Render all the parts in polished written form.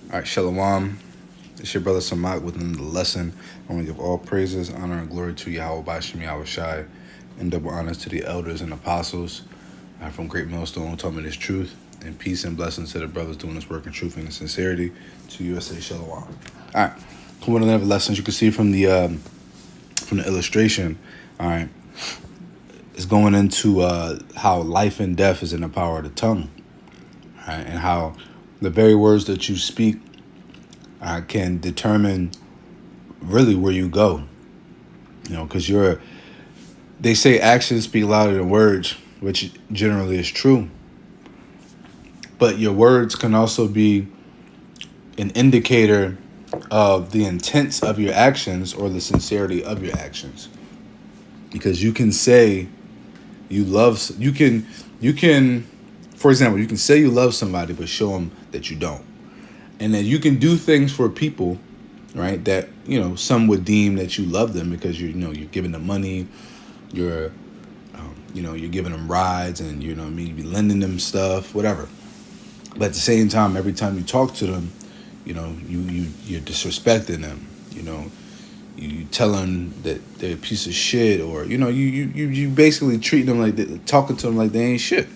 All right, Shalom. It's your brother Samak within the lesson. I want to give all praises, honor, and glory to Yahweh Bashim Yahweh Shai, and double honors to the elders and apostles from Great Millstone who taught me this truth, and peace and blessings to the brothers doing this work in truth and in sincerity. To USA Shalom. All right, one of the lessons you can see from the illustration. All right, is going into how life and death is in the power of the tongue, all right, and how the very words that you speak can determine really where you go. Because they say actions speak louder than words, which generally is true. But your words can also be an indicator of the intents of your actions or the sincerity of your actions. Because you can say you can, for example, you can say you love somebody, but show them that you don't. And then you can do things for people, right, that, some would deem that you love them because you're giving them money, you're you're giving them rides, and you be lending them stuff, whatever. But at the same time, every time you talk to them, you're disrespecting them. You tell them that they're a piece of shit, or you basically treat them talking to them like they ain't shit.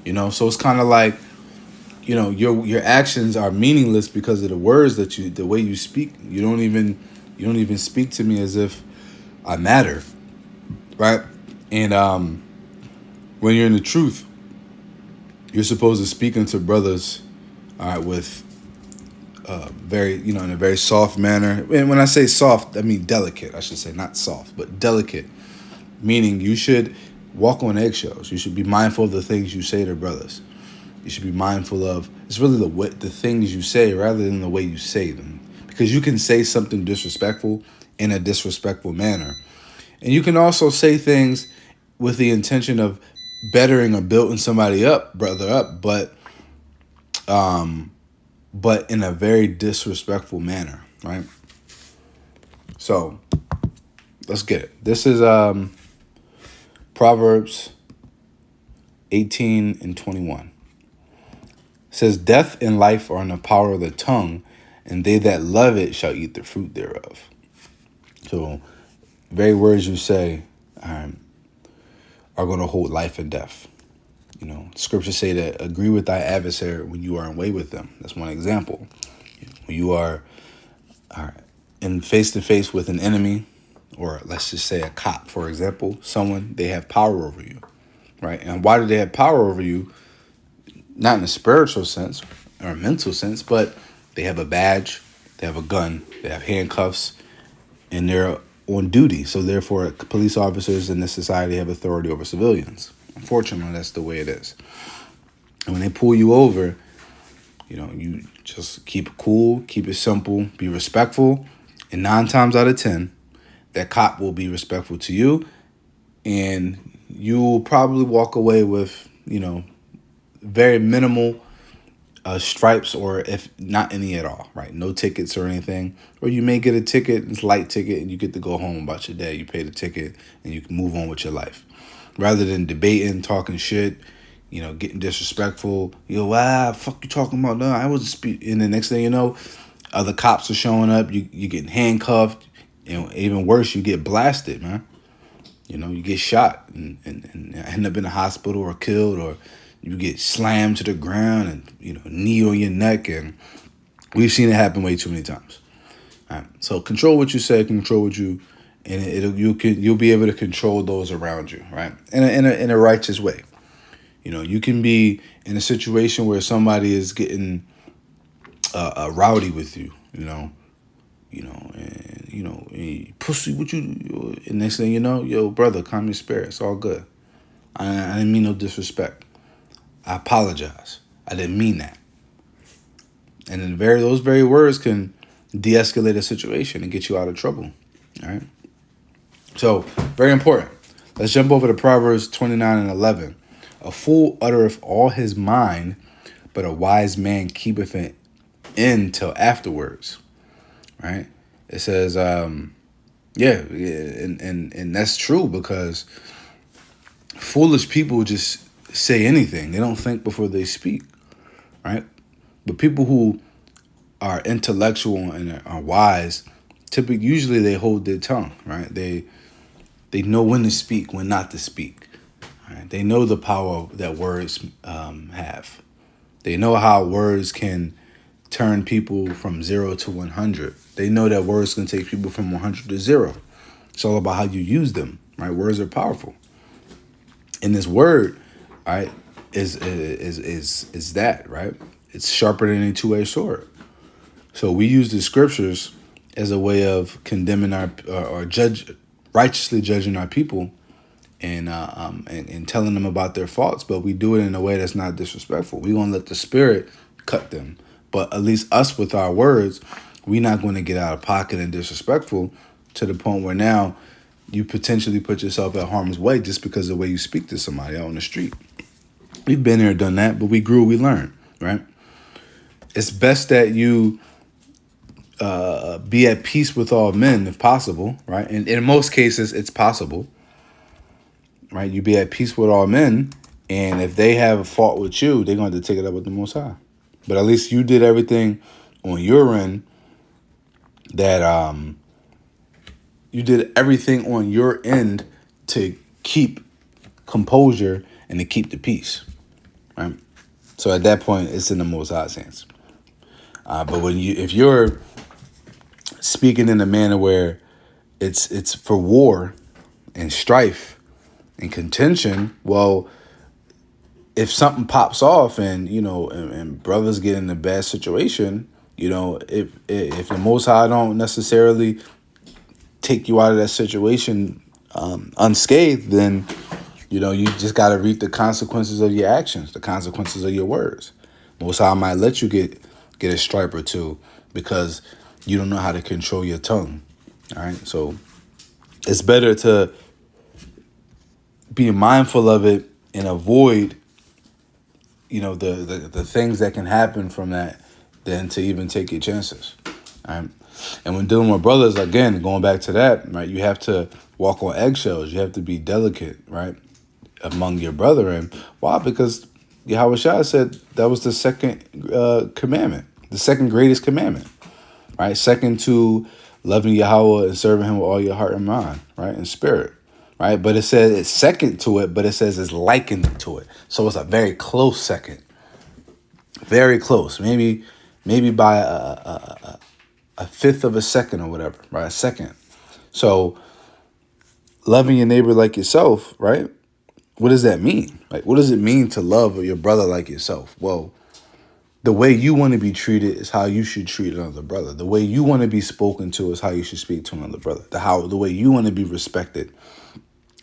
So it's kind of like, your actions are meaningless because of the words the way you speak. You don't even speak to me as if I matter, right? And when you're in the truth, you're supposed to speak into brothers, all right, with very, in a very soft manner. And when I say soft, I mean delicate. I should say not soft, but delicate, meaning you should walk on eggshells. You should be mindful of the things you say to brothers. You should be mindful of, it's really the things you say rather than the way you say them, because you can say something disrespectful in a disrespectful manner, and you can also say things with the intention of bettering or building somebody brother up, but in a very disrespectful manner, right? So let's get it. This is Proverbs 18 and 21. It says, "Death and life are in the power of the tongue, and they that love it shall eat the fruit thereof." So, very words you say are going to hold life and death. Scriptures say that agree with thy adversary when you are in way with them. That's one example. When you are in face to face with an enemy, or let's just say a cop, for example, they have power over you, right? And why do they have power over you? Not in a spiritual sense or a mental sense, but they have a badge, they have a gun, they have handcuffs, and they're on duty. So therefore, police officers in this society have authority over civilians. Unfortunately, that's the way it is. And when they pull you over, you just keep it cool, keep it simple, be respectful. And 9 times out of 10, that cop will be respectful to you. And you will probably walk away with, very minimal stripes, or if not any at all, right? No tickets or anything. Or you may get a ticket, it's a light ticket, and you get to go home about your day. You pay the ticket and you can move on with your life. Rather than debating, talking shit, getting disrespectful. Fuck you talking about? No, I wasn't speaking. And the next thing you know, other cops are showing up. You're getting handcuffed. Even worse, you get blasted, man. You get shot and end up in the hospital or killed, or you get slammed to the ground and, knee on your neck. And we've seen it happen way too many times. All right. So control what you say, control what you, and you'll be able to control those around you, right? In a righteous way. You can be in a situation where somebody is getting rowdy with you, pussy, what you, and next thing you know, yo, brother, calm your spirit. It's all good. I didn't mean no disrespect. I apologize. I didn't mean that. And then those very words can de-escalate a situation and get you out of trouble. All right. So, very important. Let's jump over to Proverbs 29 and 11. "A fool uttereth all his mind, but a wise man keepeth it in till afterwards." Right? It says, and that's true, because foolish people just say anything. They don't think before they speak, right? But people who are intellectual and are wise, usually they hold their tongue, right? They know when to speak, when not to speak. Right? They know the power that words have. They know how words can turn people from 0 to 100. They know that words can take people from 100 to 0. It's all about how you use them, right? Words are powerful. And this word, right, is that, right? It's sharper than a two-edged sword. So we use the scriptures as a way of condemning our or righteously judging our people and telling them about their faults, but we do it in a way that's not disrespectful. We're gonna let the Spirit cut them, but at least us with our words, we're not going to get out of pocket and disrespectful to the point where now you potentially put yourself at harm's way just because of the way you speak to somebody out on the street. We've been there, done that, but we grew, we learned, right? It's best that you be at peace with all men if possible, right? And in most cases, it's possible, right? You be at peace with all men, and if they have a fault with you, they're going to have to take it up with the Most High. But at least you did everything on your end that you did everything on your end to keep composure and to keep the peace, right? So at that point, it's in the Most High's hands. But if you're speaking in a manner where it's for war and strife and contention, well, if something pops off and and brothers get in a bad situation, if the Most High don't necessarily take you out of that situation unscathed, then you just got to reap the consequences of your actions, the consequences of your words. Most High might let you get a stripe or two because you don't know how to control your tongue. All right, so it's better to be mindful of it and avoid the things that can happen from that than to even take your chances. All right. And when dealing with brothers, again, going back to that, right, you have to walk on eggshells. You have to be delicate, right, among your brethren. Why? Because Yahweh Shai said that was the second commandment, the second greatest commandment, right? Second to loving Yahweh and serving him with all your heart and mind, right, and spirit, right? But it says it's second to it, but it says it's likened to it. So it's a very close second, very close, maybe by a fifth of a second or whatever, right? A second. So loving your neighbor like yourself, right? What does that mean? Like, what does it mean to love your brother like yourself? Well, the way you want to be treated is how you should treat another brother. The way you want to be spoken to is how you should speak to another brother. The way you want to be respected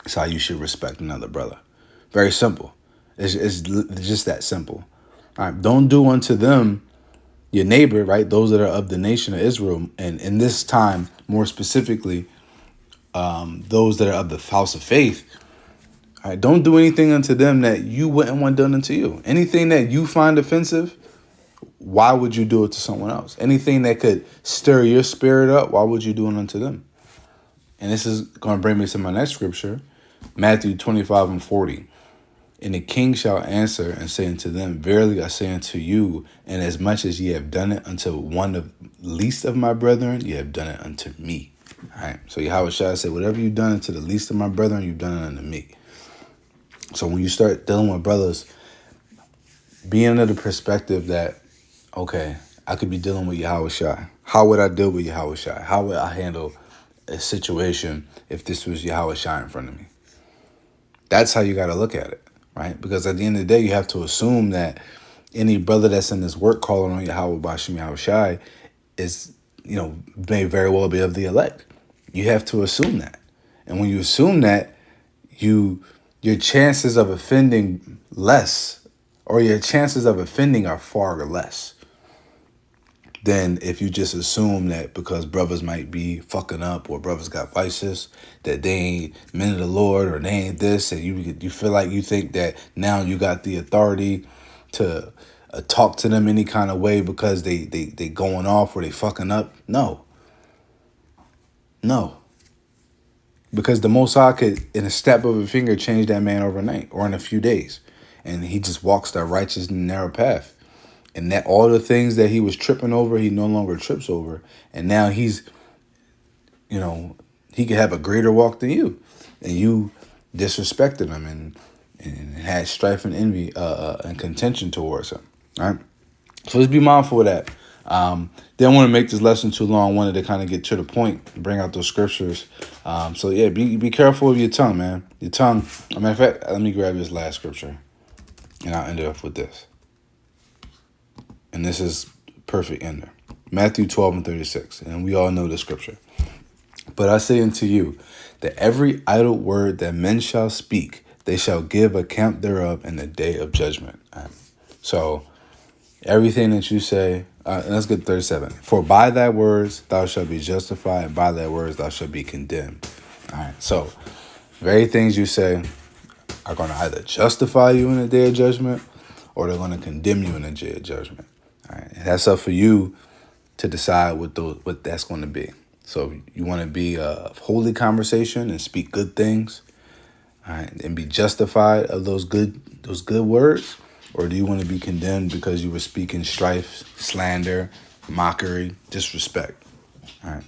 is how you should respect another brother. Very simple. It's just that simple. All right. Don't do unto them, your neighbor, right? Those that are of the nation of Israel, and in this time, more specifically, those that are of the house of faith. All right, don't do anything unto them that you wouldn't want done unto you. Anything that you find offensive, why would you do it to someone else? Anything that could stir your spirit up, why would you do it unto them? And this is going to bring me to my next scripture, Matthew 25:40. And the king shall answer and say unto them, verily I say unto you, inasmuch as ye have done it unto one of least of my brethren, ye have done it unto me. All right. So Yahweh Shai said, whatever you've done unto the least of my brethren, you've done it unto me. So when you start dealing with brothers, be under the perspective that, okay, I could be dealing with Yahweh Shai. How would I deal with Yahweh Shai? How would I handle a situation if this was Yahweh Shai in front of me? That's how you got to look at it. Right? Because at the end of the day, you have to assume that any brother that's in this work calling on Yahweh Bashim Yahweh Shai is, may very well be of the elect. You have to assume that. And when you assume that, your chances of offending less, or your chances of offending are far less than if you just assume that because brothers might be fucking up or brothers got vices, that they ain't men of the Lord or they ain't this, and you feel like you think that now you got the authority to talk to them any kind of way because they going off or they fucking up. No. Because the Most High could, in a step of a finger, change that man overnight or in a few days. And he just walks that righteous and narrow path. And that all the things that he was tripping over, he no longer trips over. And now he's, he could have a greater walk than you. And you disrespected him and had strife and envy and contention towards him. All right? So let's be mindful of that. Didn't want to make this lesson too long. Wanted to kind of get to the point, bring out those scriptures. So yeah, be careful of your tongue, man. Your tongue. I mean, in fact, let me grab this last scripture, and I'll end it off with this. And this is perfect ender. Matthew 12:36, and we all know the scripture. But I say unto you that every idle word that men shall speak, they shall give account thereof in the day of judgment. So everything that you say, let's get 37. For by thy words thou shalt be justified, and by thy words thou shalt be condemned. All right. So very things you say are going to either justify you in the day of judgment, or they're going to condemn you in the day of judgment. All right. And that's up for you to decide what that's going to be. So you want to be a holy conversation and speak good things, all right, and be justified of those good words, or do you want to be condemned because you were speaking strife, slander, mockery, disrespect? All right.